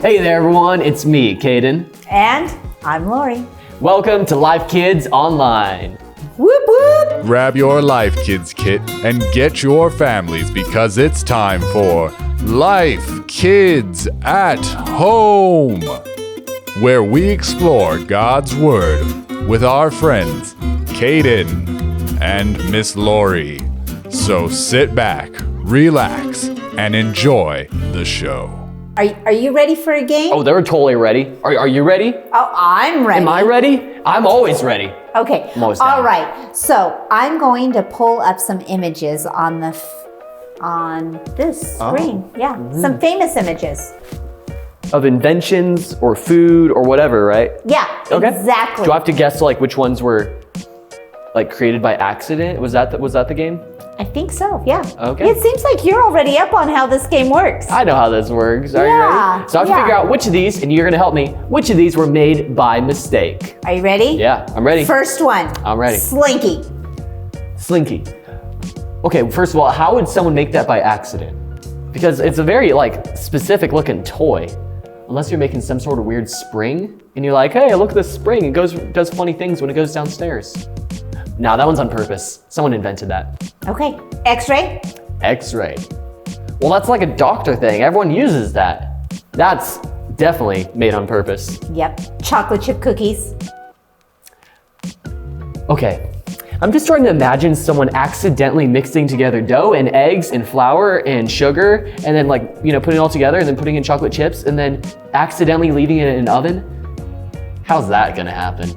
Hey there everyone, it's me, Caden. And I'm Lori. Welcome to LIFEkids Online. Whoop whoop! Grab your LIFEkids kit and get your families because it's time for LIFEkids at Home, where we explore God's Word with our friends Caden and Miss Lori. So sit back, relax, and enjoy the show. Are you ready for a game? Oh, they're totally ready. Are you ready? Oh, I'm ready. Am I ready? I'm always ready. Okay. I'm always down. All right. So I'm going to pull up some images on this screen. Yeah, some famous images. Of inventions or food or whatever, right? Yeah, Okay. exactly. Do I have to guess like which ones were like created by accident? Was that the game? I think so, yeah. Okay. It seems like you're already up on how this game works. I know how this works. Are you Yeah, ready? So I have to figure out which of these, and you're gonna help me, which of these were made by mistake. Are you ready? Yeah, I'm ready. First one. I'm ready. Slinky. Slinky. Okay, first of all, how would someone make that by accident? Because it's a very like specific looking toy. Unless you're making some sort of weird spring, and you're like, hey, look at this spring. It does funny things when it goes downstairs. No, that one's on purpose. Someone invented that. Okay. X-ray. X-ray. Well, that's like a doctor thing. Everyone uses that. That's definitely made on purpose. Yep. Chocolate chip cookies. Okay. I'm just trying to imagine someone accidentally mixing together dough and eggs and flour and sugar and then like, putting it all together and then putting in chocolate chips and then accidentally leaving it in an oven. How's that gonna happen?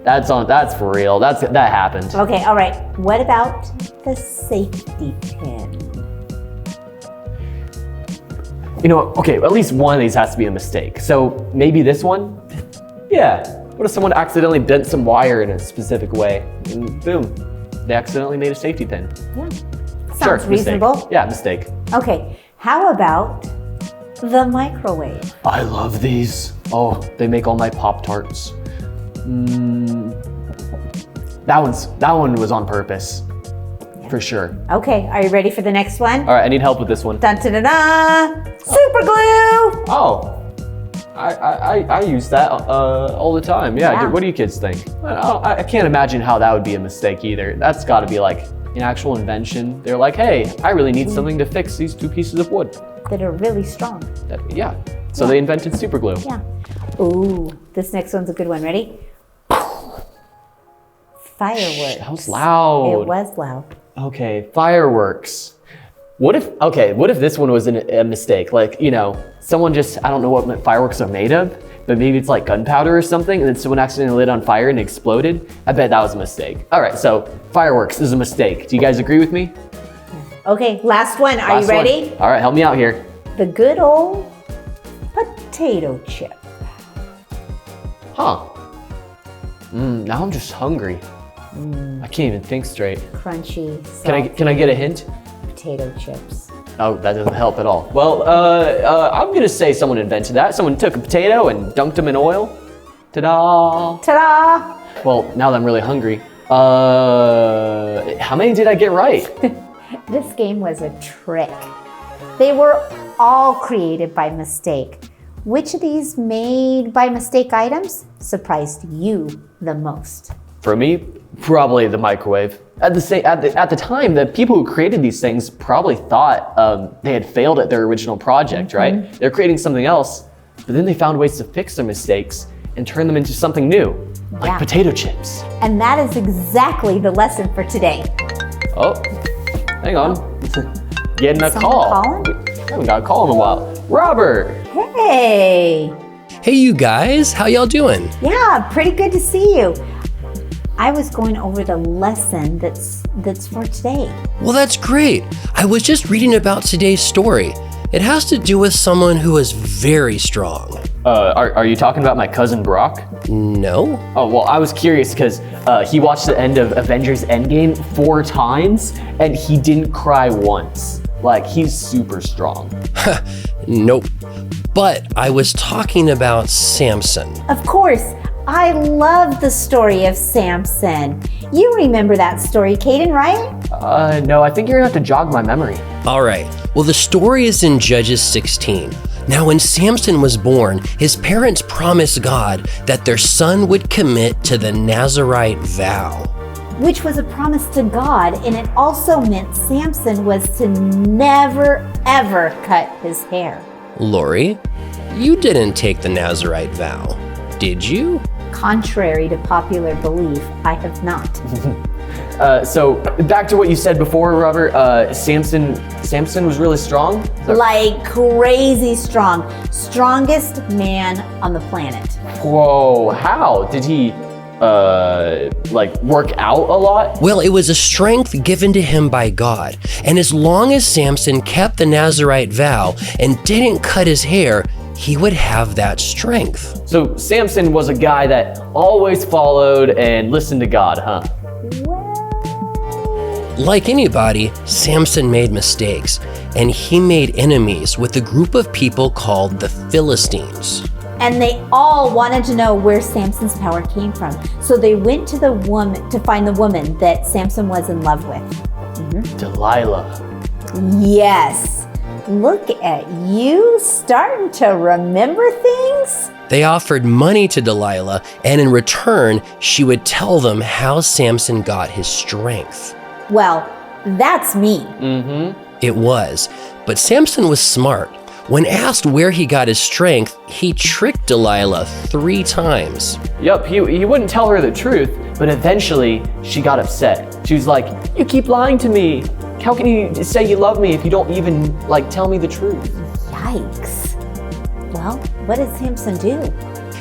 That's for real. That happened. Okay, all right. What about the safety pin? Okay, at least one of these has to be a mistake. So maybe this one? Yeah. What if someone accidentally bent some wire in a specific way and boom, they accidentally made a safety pin? Yeah. Sure, Sounds reasonable. mistake. Yeah, mistake. Okay, how about the microwave? I love these. Oh, they make all my Pop-Tarts. That one was on purpose, for sure. Okay, are you ready for the next one? All right, I need help with this one. Dun da da da! Super glue! Oh, I use that all the time. Yeah. Yeah. What do you kids think? I can't imagine how that would be a mistake either. That's got to be like an actual invention. They're like, hey, I really need something to fix these two pieces of wood. That are really strong. Yeah. So they invented super glue. Yeah. Ooh, this next one's a good one. Ready? Fireworks. That was loud. It was loud. Okay, fireworks. What if this one was a mistake? Like, someone just, I don't know what fireworks are made of, but maybe it's like gunpowder or something, and then someone accidentally lit on fire and it exploded. I bet that was a mistake. All right, so fireworks is a mistake. Do you guys agree with me? Okay, last one. Are you ready? All right, help me out here. The good old potato chip. Huh. Now I'm just hungry. I can't even think straight. Crunchy, Can I get a hint? potato chips. Oh, that doesn't help at all. Well, I'm gonna say someone invented that. Someone took a potato and dunked them in oil. Ta-da! Ta-da! Well, now that I'm really hungry, how many did I get right? This game was a trick. They were all created by mistake. Which of these made by mistake items surprised you the most? For me, probably the microwave. At the time, the people who created these things probably thought they had failed at their original project, right? They're creating something else, but then they found ways to fix their mistakes and turn them into something new, like potato chips. And that is exactly the lesson for today. Oh, hang on. Getting a Someone call. calling? I haven't got a call in a while. Robert! Hey! Hey you guys, how y'all doing? Yeah, pretty good to see you. I was going over the lesson that's for today. Well, that's great. I was just reading about today's story. It has to do with someone who is very strong. Are you talking about my cousin Brock? No? Oh, well, I was curious because he watched the end of Avengers Endgame 4 times and he didn't cry once. Like, he's super strong. Nope. But I was talking about Samson. Of course, I love the story of Samson. You remember that story, Caden, right? No, I think you're gonna have to jog my memory. All right. Well, the story is in Judges 16. Now, when Samson was born, his parents promised God that their son would commit to the Nazirite vow. Which was a promise to God, and it also meant Samson was to never, ever cut his hair. Lori, you didn't take the Nazirite vow, did you? Contrary to popular belief, I have not. So back to what you said before, Robert. Samson was really strong. Like crazy strong. Strongest man on the planet. Whoa! How did he work out a lot? Well, it was a strength given to him by God. And as long as Samson kept the Nazirite vow and didn't cut his hair, he would have that strength. So Samson was a guy that always followed and listened to God, huh? Like anybody, Samson made mistakes, and he made enemies with a group of people called the Philistines. And they all wanted to know where Samson's power came from. So they went to the woman to find the woman that Samson was in love with. Delilah. Yes. Look at you starting to remember things. They offered money to Delilah, and in return, she would tell them how Samson got his strength. Well, that's me. It was, but Samson was smart. When asked where he got his strength, he tricked Delilah 3 times. Yep, he wouldn't tell her the truth, but eventually she got upset. She was like, "You keep lying to me. How can you say you love me if you don't even tell me the truth?" Yikes. Well, what did Samson do?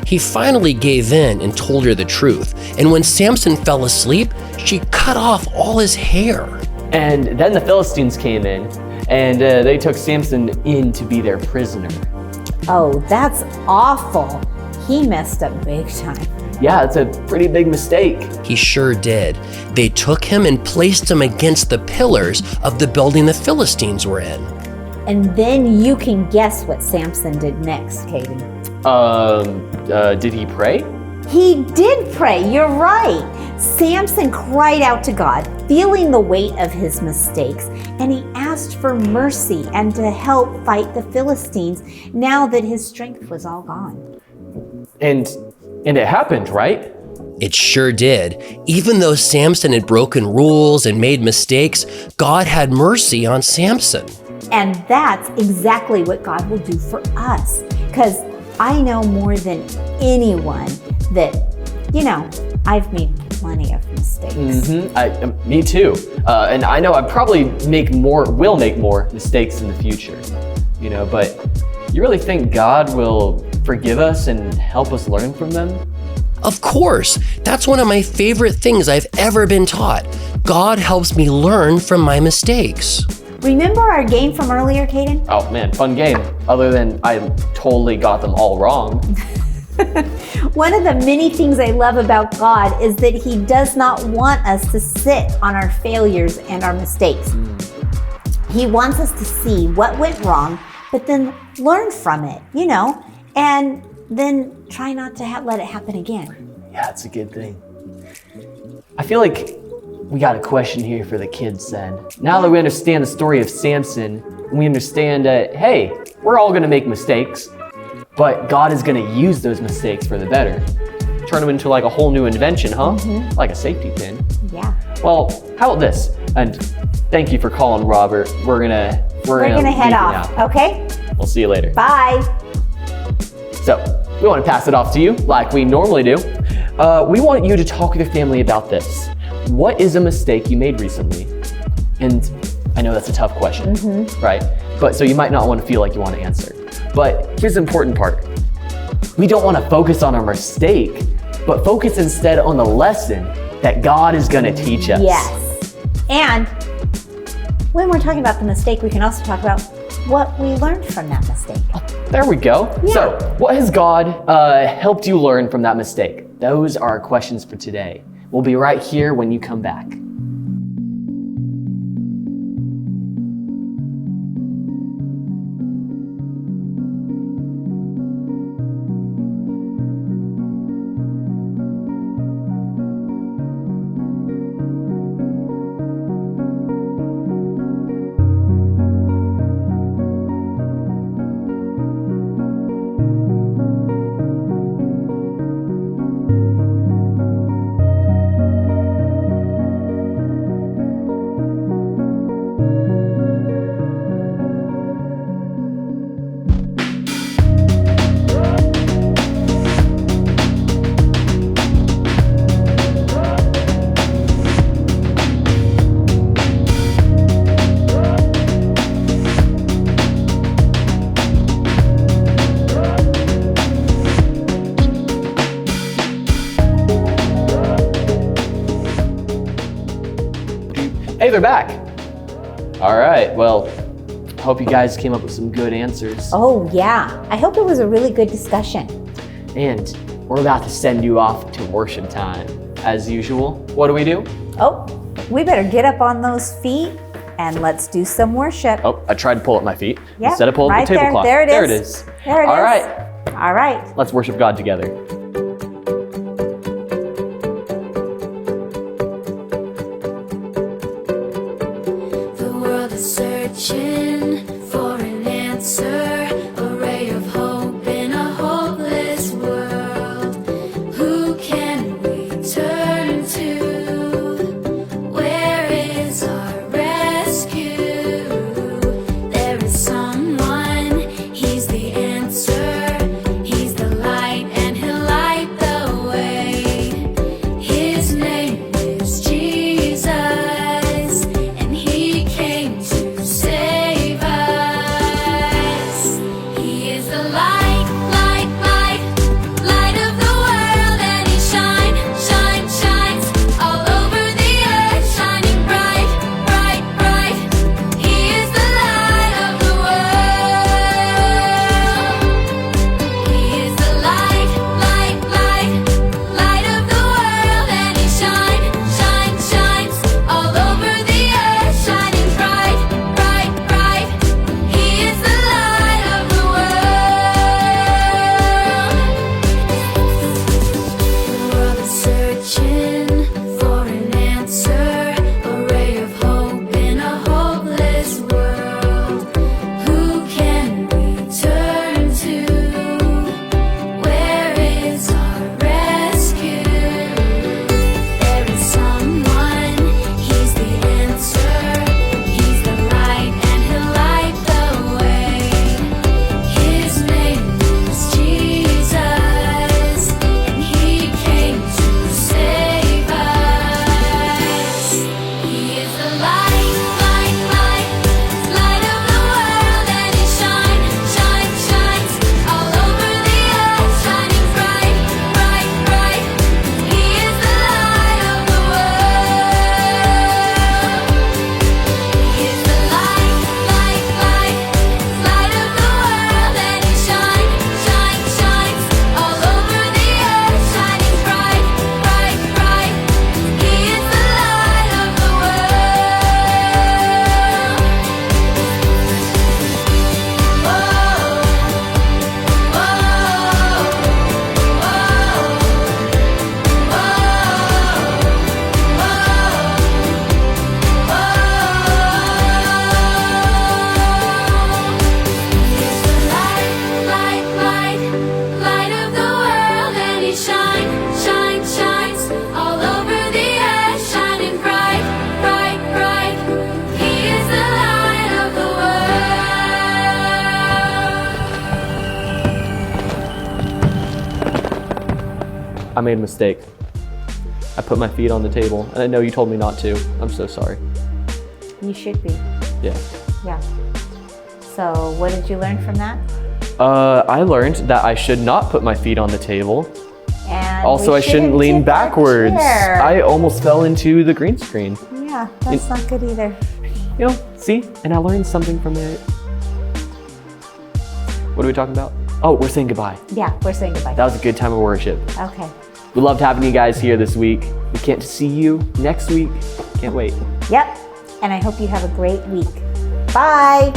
He finally gave in and told her the truth. And when Samson fell asleep, she cut off all his hair. And then the Philistines came in, and they took Samson in to be their prisoner. Oh, that's awful. He messed up big time. Yeah, it's a pretty big mistake. He sure did. They took him and placed him against the pillars of the building the Philistines were in. And then you can guess what Samson did next, Katie. Did he pray? He did pray, you're right. Samson cried out to God, feeling the weight of his mistakes, and he asked for mercy and to help fight the Philistines now that his strength was all gone. And it happened, right? It sure did. Even though Samson had broken rules and made mistakes, God had mercy on Samson. And that's exactly what God will do for us. Because I know more than anyone that, I've made plenty of mistakes. Me too. And I know I probably will make more mistakes in the future. But you really think God will forgive us and help us learn from them? Of course. That's one of my favorite things I've ever been taught. God helps me learn from my mistakes. Remember our game from earlier, Caden? Oh man, fun game. Other than I totally got them all wrong. One of the many things I love about God is that He does not want us to sit on our failures and our mistakes. He wants us to see what went wrong, but then learn from it, and then try not to let it happen again. Yeah, that's a good thing. I feel like we got a question here for the kids then. Now that we understand the story of Samson, we understand that, hey, we're all gonna make mistakes, but God is gonna use those mistakes for the better. Turn them into a whole new invention, huh? Like a safety pin. Yeah. Well, how about this? And thank you for calling, Robert. We're gonna head leave off, now. okay? We'll see you later. Bye. So, we want to pass it off to you like we normally do. We want you to talk with your family about this. What is a mistake you made recently? And I know that's a tough question, right? But so you might not want to feel like you want to answer. But here's the important part. We don't want to focus on our mistake, but focus instead on the lesson that God is going to teach us. Yes. And when we're talking about the mistake, we can also talk about what we learned from that mistake. There we go. Yeah. So, what has God helped you learn from that mistake? Those are our questions for today. We'll be right here when you come back. Hey, they're back. All right, well, hope you guys came up with some good answers. Oh, yeah. I hope it was a really good discussion. And we're about to send you off to worship time. As usual, what do? Oh, we better get up on those feet and let's do some worship. Oh, I tried to pull up my feet Yep, instead of pulling right the tablecloth. there. There it There is. it is. There it All is. right, All right. let's worship God together. The world is searching for an answer, a ray of hope in a hopeless world. Who can we turn to? Where is our rescue? There is someone, he's the answer. He's the light and he'll light the way. His name is Jesus, and he came to save us. He is the light, light, light, light of the world, and he shines all over the earth, shining bright, bright, bright. He is the light of the world. He is the light, light, light, light of the world, and he shines all over the earth, shining bright, bright, bright. He is the light of the world. The world is searching for an answer, a ray of hope in a hopeless world. Who can we turn to? Where is our rescue? There is someone, he's the answer. He's the light and he'll light the way. His name is Jesus, and he came to save us. He is the light, light, light, light of the world, and he shines all over the earth, shining bright, bright, bright. He is the light of the world. He is the light, light, light, light of the world, and he shines all over the earth, shining bright, bright, bright. He is the light of the light of the world, and he shines all over the earth, shining bright, bright, bright. He is the light of the world. I made a mistake. I put my feet on the table, and I know you told me not to. I'm so sorry. You should be. Yeah. Yeah. So, what did you learn from that? I learned that I should not put my feet on the table. And Also, we I shouldn't lean tip our backwards. chair. I almost fell into the green screen. Yeah, that's not good either. You know, see? And I learned something from it. What are we talking about? Oh, we're saying goodbye. Yeah, we're saying goodbye. That was a good time of worship. Okay. We loved having you guys here this week. We can't see you next week. Can't wait. Yep. And I hope you have a great week. Bye.